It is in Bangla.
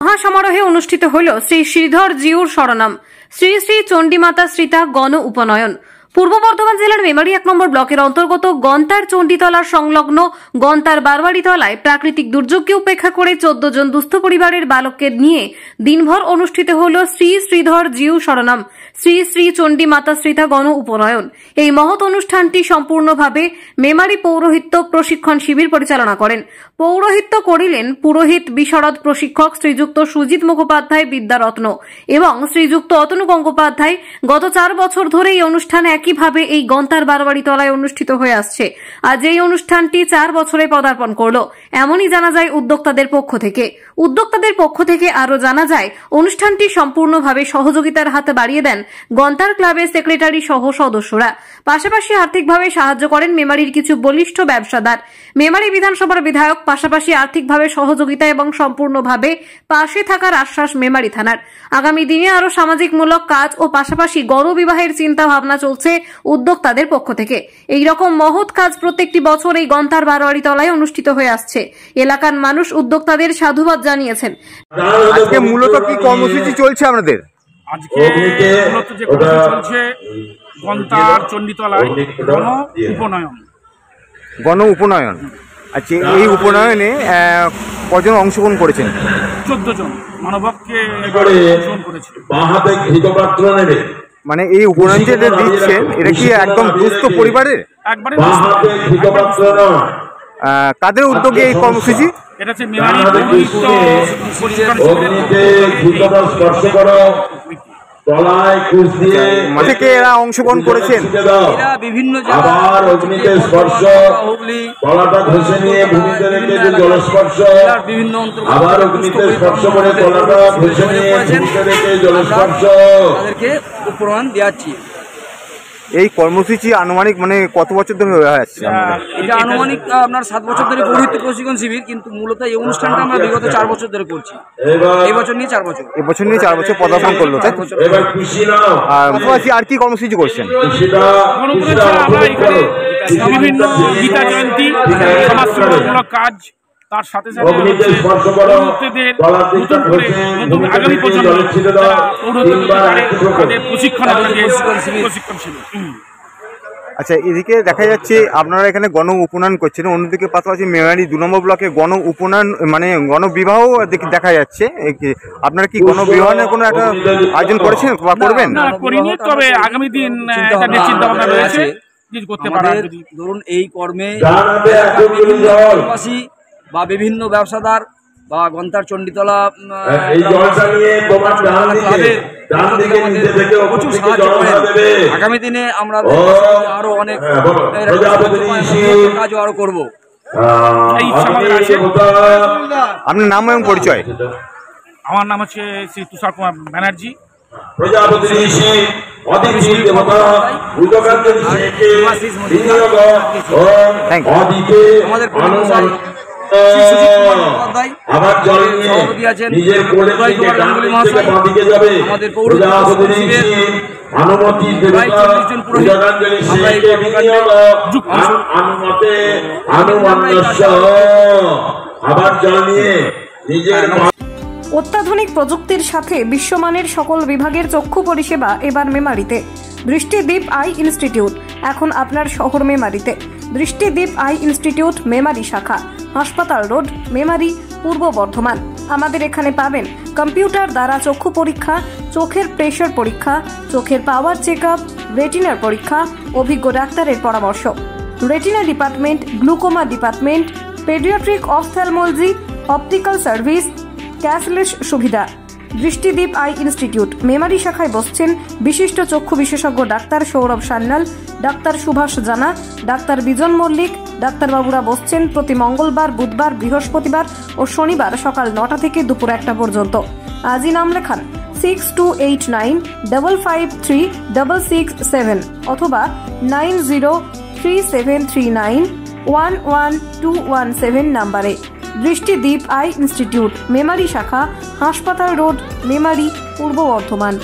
মহাসমারোহে অনুষ্ঠিত হল শ্রী শ্রীধর জিউর শরণাম শ্রী শ্রী চণ্ডীমাতা শ্রীতা গণ উপনয়ন। পূর্ব বর্ধমান জেলার মেমারি 1 নম্বর ব্লকের অন্তর্গত গন্তার চণ্ডীতলার সংলগ্ন গন্তার বারবাড়িতলায় প্রাকৃতিক দুর্যোগকে উপেক্ষা করে 14 জন দুস্থ পরিবারের বালককে নিয়ে দিনভর অনুষ্ঠিত হল শ্রী শ্রীধর জিউ শরণাম শ্রী শ্রী চণ্ডীমাতা শ্রীতা গণ উপনয়ন। এই মহৎ অনুষ্ঠানটি সম্পূর্ণভাবে মেমারি পৌরোহিত্য প্রশিক্ষণ শিবির পরিচালনা করেন। পৌরোহিত্য করিলেন পুরোহিত বিশরদ প্রশিক্ষক শ্রীযুক্ত সুজিত মুখোপাধ্যায় বিদ্যারত্ন এবং শ্রীযুক্ত অতনু গঙ্গোপাধ্যায়। গত 4 বছর ধরে এই অনুষ্ঠান একইভাবে এই গন্তার বারবাড়িতলায় অনুষ্ঠিত হয়ে আসছে। আজ এই অনুষ্ঠানটি 4 বছরে পদার্পণ করল, এমনই জানা যায় উদ্যোক্তাদের পক্ষ থেকে। আরও জানা যায় অনুষ্ঠানটি সম্পূর্ণভাবে সহযোগিতার হাত বাড়িয়ে দেন গন্তার ক্লাবের সেক্রেটারি সহ সদস্যরা। পাশাপাশি আর্থিকভাবে সাহায্য করেন মেমারির কিছু বলিষ্ঠ ব্যবসাদার। মেমারি বিধানসভার বিধায়ক পাশাপাশি আর্থিকভাবে সহযোগিতা এবং সম্পূর্ণভাবে পাশে থাকার আশ্বাস মেমারি থানার। আগামী দিনে আরও সামাজিকমূলক কাজ ও পাশাপাশি গণবিবাহের চিন্তা ভাবনা চলছে উদ্যোক্তাদের পক্ষ থেকে। এই রকম মহৎ কাজ প্রত্যেকটি বছর এই গন্তার বারবাড়িতলায় অনুষ্ঠিত হয়ে আসছে। এলাকার মানুষ উদ্যোক্তাদের সাধুবাদ জানিয়েছেন। আজকে মূলত কি কর্মসূচি চলছে আপনাদের? আজকে মূলত যে কর্মসূচি চলছে গন্তার চণ্ডীতলায় গণ উপনয়ন। আচ্ছা, এই উপনয়নে কজন অংশগ্রহণ করেছেন? 14 জন মানবককে অংশগ্রহণ করেছে। মানে এই উপনয়ন যে দিচ্ছেন এটা কি একদম দুস্থ পরিবারের? একবারে কাদের উদ্যোগে এই কর্মসূচি? এটা হচ্ছে মেমারি পৌরোহিত্য প্রশিক্ষণ থেকে এরা অংশগ্রহণ করেছেন। এরা বিভিন্ন তাদেরকে উপমান দিয়েছি। এই কর্মসূচি আনুমানিক মানে কত বছর ধরে হয়ে আসছে? এটা আনুমানিক আপনার 7 বছর ধরে পৌরোহিত্য প্রশিক্ষণ শিবির, কিন্তু মূলত এই অনুষ্ঠানটা আমরা বিগত 4 বছর ধরে করছি। এই বছর নিয়ে 4 বছর পদার্পণ করলো। আর কি কর্মসূচি করছেন? বিভিন্ন গীতা জয়ন্তী, সমাজসেবামূলক কাজ, তার সাথে সাথে নতুন আগামী প্রজন্ম প্রশিক্ষণ শিবির। আচ্ছা, এদিকে দেখা যাচ্ছে আপনারা এখানে গণ উপনয়ন করছেন, অন্যদিকে পাশাপাশি মেমারি 2 নম্বর ব্লকে গণ উপনয়ন মানে গণবিবাহ দেখা যাচ্ছে। আপনারা কি গণবিবাহের কোনো একটা আয়োজন করেছেন বা করবেন? না, করিনি, তবে আগামী দিন চিন্তা ভাবনা রয়েছে করতে পারা। ধরুন এই কর্মে বা বিভিন্ন ব্যবসাদার বা গন্তার চণ্ডীতলা প্রচুর সাহায্য করেন। আগামী দিনে আমরা আরো অনেক কাজও আরো করবো। আপনার নাম এবং পরিচয়? আমার নাম হচ্ছে শ্রী তুষার কুমার ব্যানার্জি। আমাদের অত্যাধুনিক প্রযুক্তির সাথে বিশ্বমানের সকল বিভাগের চক্ষু পরিষেবা এবার মেমারিতে। দৃষ্টিদীপ আই ইনস্টিটিউট এখন আপনার শহর মেমারিতে। দৃষ্টিদীপ আই ইনস্টিটিউট মেমারি শাখা, হাসপাতাল রোড, মেমারি, পূর্ব বর্ধমান। আমাদের এখানে পাবেন কম্পিউটার দ্বারা চক্ষু পরীক্ষা, চোখের প্রেশার পরীক্ষা, চোখের পাওয়ার চেক আপ, রেটিনার পরীক্ষা, অভিজ্ঞ ডাক্তারের পরামর্শ, retina department, glaucoma department, paediatric ophthalmology, optical service, cashless সুবিধা। দৃষ্টিদীপ আই ইনস্টিটিউট মেমারি শাখায় বসছেন বিশিষ্ট চক্ষু বিশেষজ্ঞ ডাক্তার সৌরভ সান্যাল, ডাক্তার সুভাষ জানা, ডাক্তার বিজন মল্লিক। ডাক্তারবাবুরা বসছেন প্রতি মঙ্গলবার, বুধবার, বৃহস্পতিবার ও শনিবার সকাল 9টা থেকে দুপুর 1টা পর্যন্ত। আজই নাম লেখান 6289553667 অথবা 9037391117 নাম্বারে। দৃষ্টিদীপ আই ইনস্টিটিউট মেমারি শাখা, হাসপাতাল রোড, মেমারি, পূর্ব বর্ধমান।